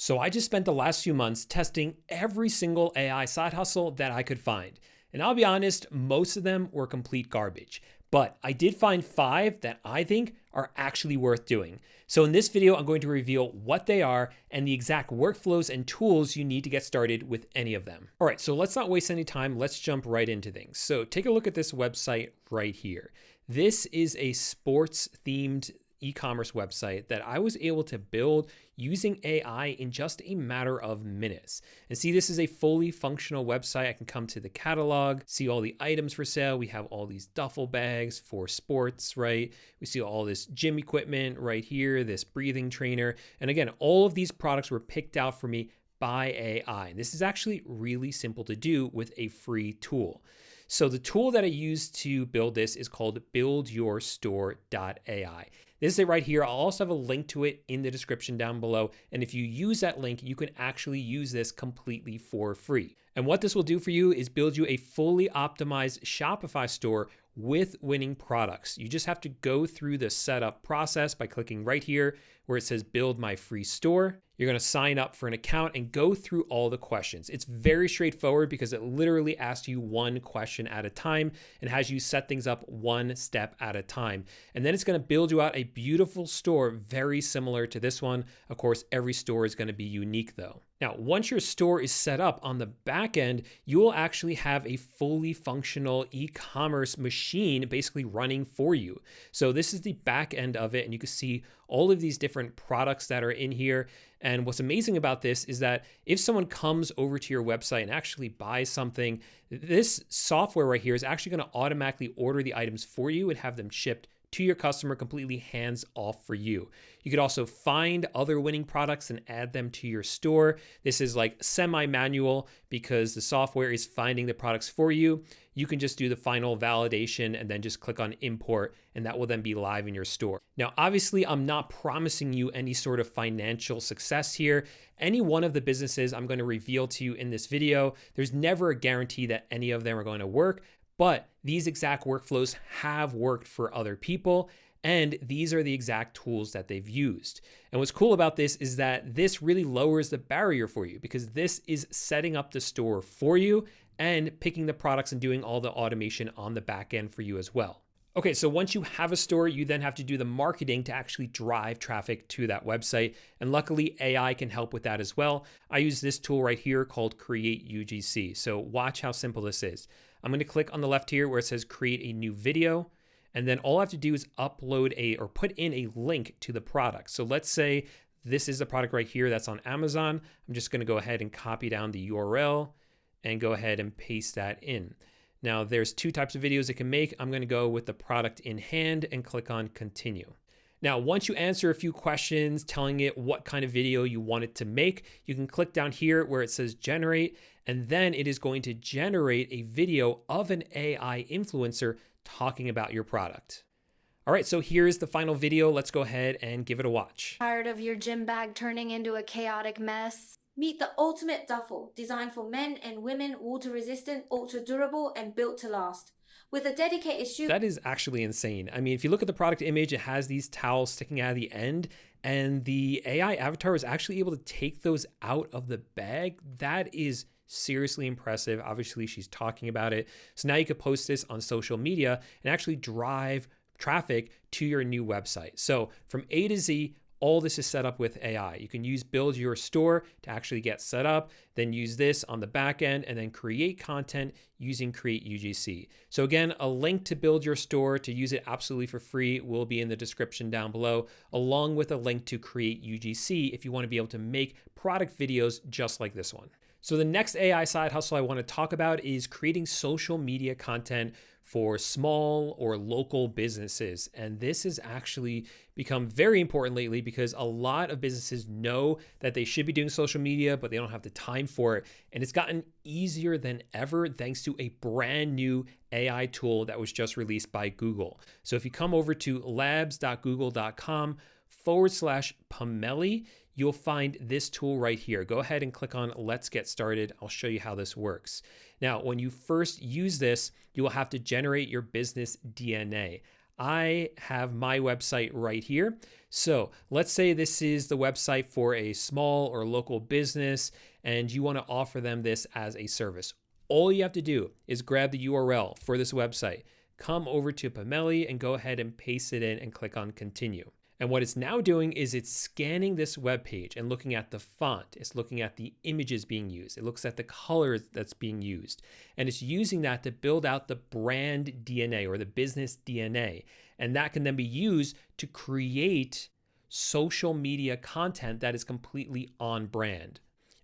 So I just spent the last few months testing every single AI side hustle that I could find. And I'll be honest, most of them were complete garbage. But I did find 5 that I think are actually worth doing. So in this video, I'm going to reveal what they are and the exact workflows and tools you need to get started with any of them. All right, so let's not waste any time. Let's jump right into things. So take a look at this website right here. This is a sports themed e-commerce website that I was able to build using AI in just a matter of minutes. And see, this is a fully functional website. I can come to the catalog, see all the items for sale. We have all these duffel bags for sports, right? We see all this gym equipment right here, this breathing trainer. And again, all of these products were picked out for me by AI. And this is actually really simple to do with a free tool. So the tool that I used to build this is called buildyourstore.ai. This is it right here. I'll also have a link to it in the description down below. And if you use that link, you can actually use this completely for free. And what this will do for you is build you a fully optimized Shopify store with winning products. You just have to go through the setup process by clicking right here where it says build my free store. You're going to sign up for an account and go through all the questions. It's very straightforward because it literally asks you one question at a time and has you set things up one step at a time. And then it's going to build you out a beautiful store very similar to this one. Of course, every store is going to be unique though. Now, once your store is set up on the back end, you will actually have a fully functional e-commerce machine basically running for you. So this is the back end of it, and you can see all of these different products that are in here. And what's amazing about this is that if someone comes over to your website and actually buys something, this software right here is actually going to automatically order the items for you and have them shipped to your customer completely hands off for you. You could also find other winning products and add them to your store. This is like semi-manual because the software is finding the products for you. You can just do the final validation and then just click on import, and that will then be live in your store. Now, obviously, I'm not promising you any sort of financial success here. Any one of the businesses I'm going to reveal to you in this video, there's never a guarantee that any of them are going to work. But these exact workflows have worked for other people, and these are the exact tools that they've used. And what's cool about this is that this really lowers the barrier for you because this is setting up the store for you and picking the products and doing all the automation on the back end for you as well. Okay, so once you have a store, you then have to do the marketing to actually drive traffic to that website. And luckily, AI can help with that as well. I use this tool right here called Create UGC. So watch how simple this is. I'm going to click on the left here where it says create a new video. And then all I have to do is upload or put in a link to the product. So let's say this is the product right here that's on Amazon. I'm just going to go ahead and copy down the URL and go ahead and paste that in. Now there's 2 types of videos it can make. I'm going to go with the product in hand and click on continue. Now, once you answer a few questions telling it what kind of video you want it to make, you can click down here where it says generate, and then it is going to generate a video of an AI influencer talking about your product. All right, so here's the final video. Let's go ahead and give it a watch. Tired of your gym bag turning into a chaotic mess? Meet the ultimate duffel, designed for men and women, water-resistant, ultra-durable, and built to last. With a dedicated shoe. That is actually insane. I mean, if you look at the product image, it has these towels sticking out of the end, and the AI avatar was actually able to take those out of the bag. That is seriously impressive. Obviously, she's talking about it. So now you could post this on social media and actually drive traffic to your new website. So from A to Z, all this is set up with AI. You can use Build Your Store to actually get set up, then use this on the back end, and then create content using Create UGC. So again, a link to Build Your Store to use it absolutely for free will be in the description down below, along with a link to Create UGC if you want to be able to make product videos just like this one. So the next AI side hustle I want to talk about is creating social media content for small or local businesses. And this has actually become very important lately because a lot of businesses know that they should be doing social media, but they don't have the time for it. And it's gotten easier than ever thanks to a brand new AI tool that was just released by Google. So if you come over to labs.google.com/Pomeli, you'll find this tool right here. Go ahead and click on Let's Get Started. I'll show you how this works. Now, when you first use this, you will have to generate your business DNA. I have my website right here. So let's say this is the website for a small or local business and you want to offer them this as a service. All you have to do is grab the URL for this website, come over to Pimeli and go ahead and paste it in and click on continue. And what it's now doing is it's scanning this web page and looking at the font. It's looking at the images being used. It looks at the colors that's being used. And it's using that to build out the brand DNA or the business DNA. And that can then be used to create social media content that is completely on brand.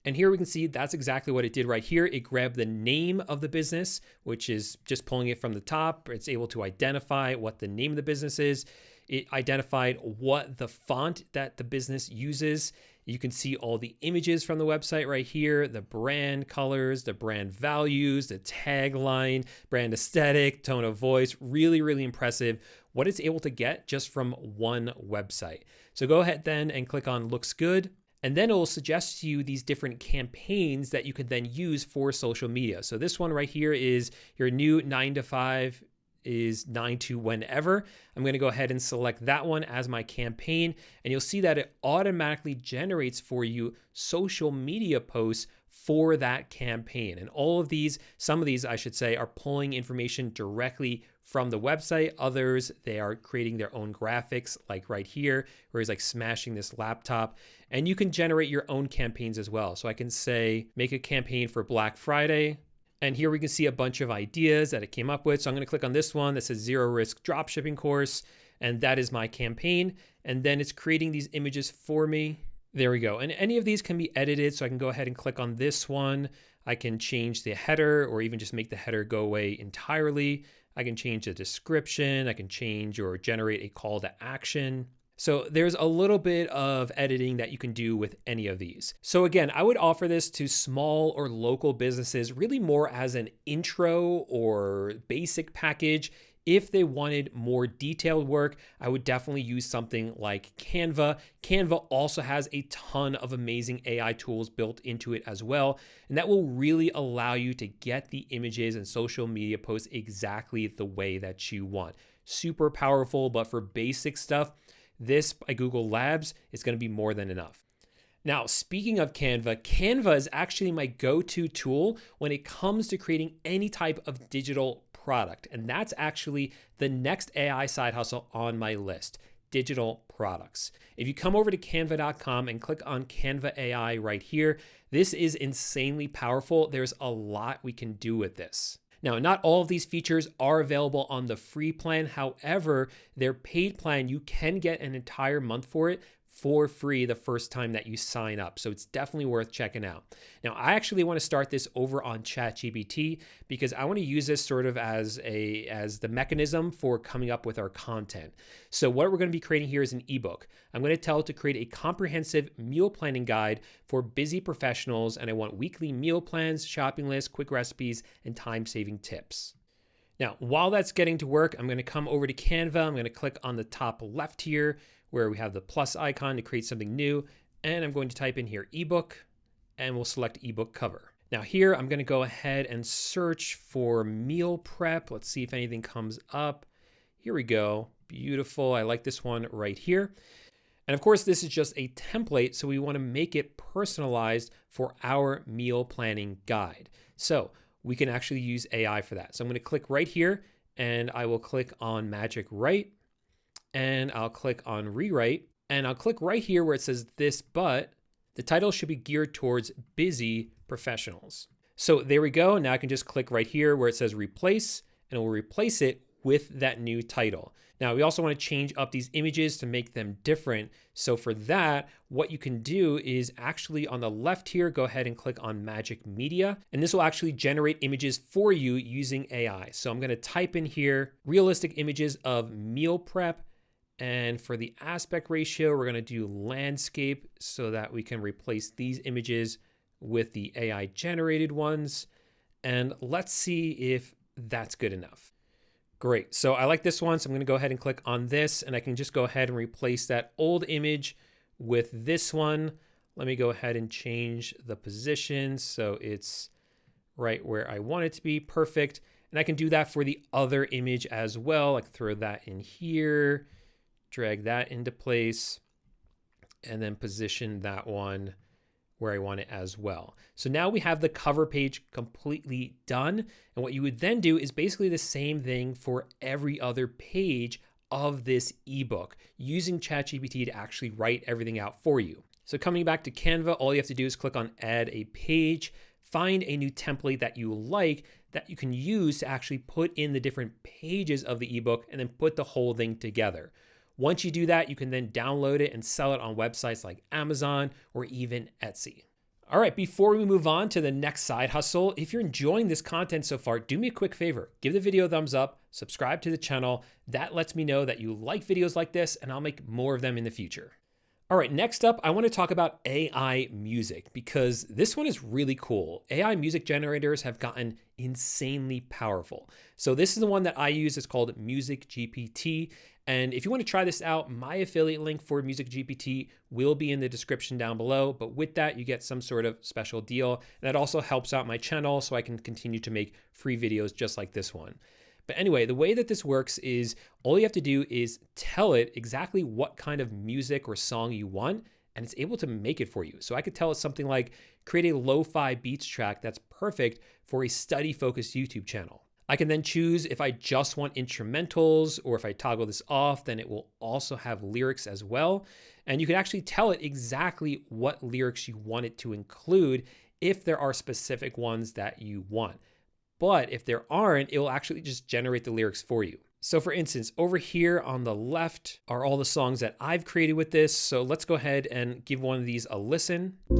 And here we can see that's exactly what it did right here. It grabbed the name of the business, which is just pulling it from the top. It's able to identify what the name of the business is. It identified what the font that the business uses. You can see all the images from the website right here, the brand colors, the brand values, the tagline, brand aesthetic, tone of voice. Really, really impressive what it's able to get just from one website. So go ahead then and click on looks good. And then it will suggest to you these different campaigns that you can then use for social media. So this one right here is your new 9 to 5 is 9 to whenever. I'm going to go ahead and select that one as my campaign. And you'll see that it automatically generates for you social media posts for that campaign. And all of these, some of these, I should say, are pulling information directly from the website. Others, they are creating their own graphics, like right here, where he's like smashing this laptop. And you can generate your own campaigns as well. So I can say, make a campaign for Black Friday. And here we can see a bunch of ideas that it came up with. So I'm going to click on this one that says Zero Risk Dropshipping Course. And that is my campaign. And then it's creating these images for me. There we go. And any of these can be edited. So I can go ahead and click on this one. I can change the header or even just make the header go away entirely. I can change the description. I can change or generate a call to action. So there's a little bit of editing that you can do with any of these. So again, I would offer this to small or local businesses really more as an intro or basic package. If they wanted more detailed work, I would definitely use something like Canva. Canva also has a ton of amazing AI tools built into it as well. And that will really allow you to get the images and social media posts exactly the way that you want. Super powerful, but for basic stuff, this by Google Labs is going to be more than enough. Now, speaking of Canva, Canva is actually my go-to tool when it comes to creating any type of digital product. And that's actually the next AI side hustle on my list, digital products. If you come over to canva.com and click on Canva AI right here, this is insanely powerful. There's a lot we can do with this. Now, not all of these features are available on the free plan. However, their paid plan, you can get an entire month for it for free the first time that you sign up. So it's definitely worth checking out. Now, I actually want to start this over on ChatGPT because I want to use this sort of as the mechanism for coming up with our content. So what we're going to be creating here is an ebook. I'm going to tell it to create a comprehensive meal planning guide for busy professionals, and I want weekly meal plans, shopping lists, quick recipes, and time-saving tips. Now, while that's getting to work, I'm going to come over to Canva. I'm going to click on the top left here where we have the plus icon to create something new. And I'm going to type in here ebook, and we'll select ebook cover. Now here, I'm going to go ahead and search for meal prep. Let's see if anything comes up. Here we go. Beautiful. I like this one right here. And of course, this is just a template, so we want to make it personalized for our meal planning guide. So we can actually use AI for that. So I'm going to click right here, and I will click on Magic Write, and I'll click on Rewrite, and I'll click right here where it says this, but the title should be geared towards busy professionals. So there we go. Now I can just click right here where it says replace, and it will replace it with that new title. Now we also want to change up these images to make them different. So for that, what you can do is actually on the left here, go ahead and click on Magic Media, and this will actually generate images for you using AI. So I'm going to type in here realistic images of meal prep. And for the aspect ratio, we're going to do landscape so that we can replace these images with the AI generated ones. And let's see if that's good enough. Great. So I like this one. So I'm going to go ahead and click on this, and I can just go ahead and replace that old image with this one. Let me go ahead and change the position so it's right where I want it to be. Perfect. And I can do that for the other image as well. I can throw that in here, drag that into place, and then position that one where I want it as well. So now we have the cover page completely done. And what you would then do is basically the same thing for every other page of this ebook, using ChatGPT to actually write everything out for you. So coming back to Canva, all you have to do is click on add a page, find a new template that you like that you can use to actually put in the different pages of the ebook and then put the whole thing together. Once you do that, you can then download it and sell it on websites like Amazon or even Etsy. All right, before we move on to the next side hustle, if you're enjoying this content so far, do me a quick favor. Give the video a thumbs up, subscribe to the channel. That lets me know that you like videos like this, and I'll make more of them in the future. All right, next up, I want to talk about AI music because this one is really cool. AI music generators have gotten insanely powerful. So this is the one that I use. It's called Music GPT. And if you want to try this out, my affiliate link for Music GPT will be in the description down below. But with that, you get some sort of special deal. And that also helps out my channel so I can continue to make free videos just like this one. But anyway, the way that this works is all you have to do is tell it exactly what kind of music or song you want, and it's able to make it for you. So I could tell it something like, create a lo-fi beats track that's perfect for a study-focused YouTube channel. I can then choose if I just want instrumentals, or if I toggle this off, then it will also have lyrics as well. And you can actually tell it exactly what lyrics you want it to include if there are specific ones that you want. But if there aren't, it will actually just generate the lyrics for you. So for instance, over here on the left are all the songs that I've created with this. So let's go ahead and give one of these a listen. I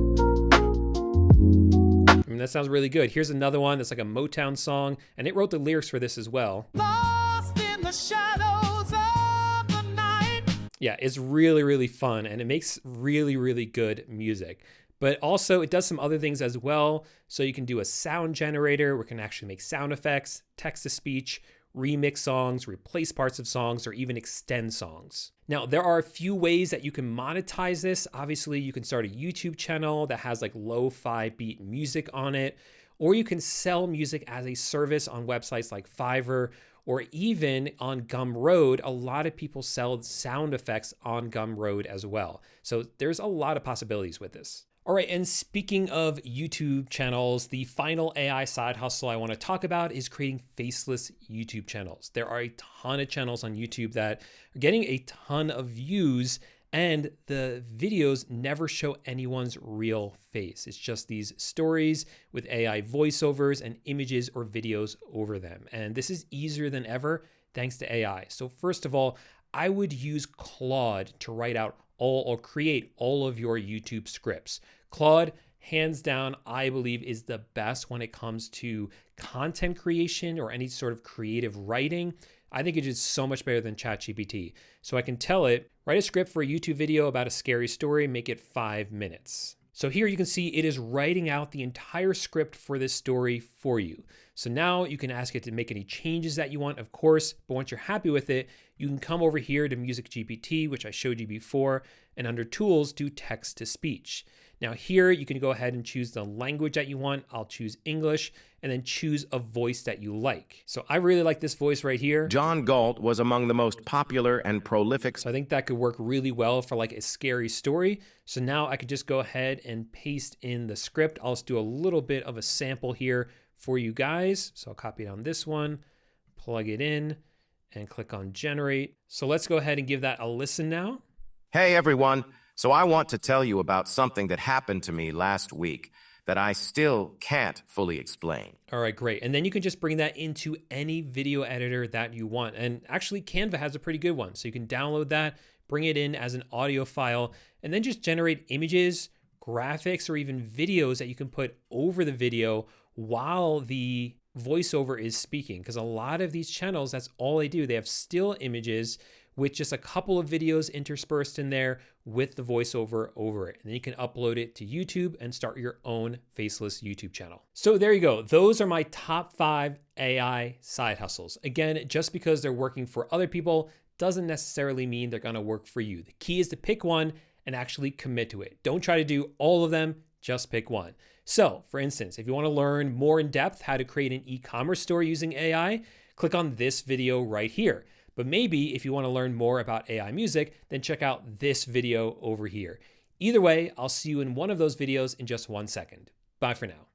mean, that sounds really good. Here's another one that's like a Motown song, and it wrote the lyrics for this as well. Lost in the shadows of the night. Yeah, it's really, really fun, and it makes really, really good music. But also it does some other things as well. So you can do a sound generator where it can actually make sound effects, text-to-speech, remix songs, replace parts of songs, or even extend songs. Now, there are a few ways that you can monetize this. Obviously, you can start a YouTube channel that has like lo-fi beat music on it, or you can sell music as a service on websites like Fiverr, or even on Gumroad. A lot of people sell sound effects on Gumroad as well. So there's a lot of possibilities with this. All right, and speaking of YouTube channels, the final AI side hustle I want to talk about is creating faceless YouTube channels. There are a ton of channels on YouTube that are getting a ton of views, and the videos never show anyone's real face. It's just these stories with AI voiceovers and images or videos over them. And this is easier than ever thanks to AI. So first of all, I would use Claude to write out all or create all of your YouTube scripts. Claude, hands down, I believe is the best when it comes to content creation or any sort of creative writing. I think it is so much better than ChatGPT. So I can tell it, write a script for a YouTube video about a scary story, make it 5 minutes. So here you can see it is writing out the entire script for this story for you. So now you can ask it to make any changes that you want, of course, but once you're happy with it, you can come over here to Music GPT, which I showed you before, and under Tools, do text to speech. Now here you can go ahead and choose the language that you want. I'll choose English, and then choose a voice that you like. So I really like this voice right here. John Galt was among the most popular and prolific. So I think that could work really well for like a scary story. So now I could just go ahead and paste in the script. I'll just do a little bit of a sample here for you guys. So I'll copy it on this one, plug it in, and click on generate. So let's go ahead and give that a listen now. Hey everyone, so I want to tell you about something that happened to me last week that I still can't fully explain. All right, great. And then you can just bring that into any video editor that you want. And actually Canva has a pretty good one. So you can download that, bring it in as an audio file, and then just generate images, graphics, or even videos that you can put over the video while the voiceover is speaking. Because a lot of these channels, that's all they do. They have still images with just a couple of videos interspersed in there with the voiceover over it. And then you can upload it to YouTube and start your own faceless YouTube channel. So there you go. Those are my top 5 AI side hustles. Again, just because they're working for other people doesn't necessarily mean they're gonna work for you. The key is to pick one and actually commit to it. Don't try to do all of them, just pick one. So, for instance, if you want to learn more in depth how to create an e-commerce store using AI, click on this video right here. But maybe if you want to learn more about AI music, then check out this video over here. Either way, I'll see you in one of those videos in just 1 second. Bye for now.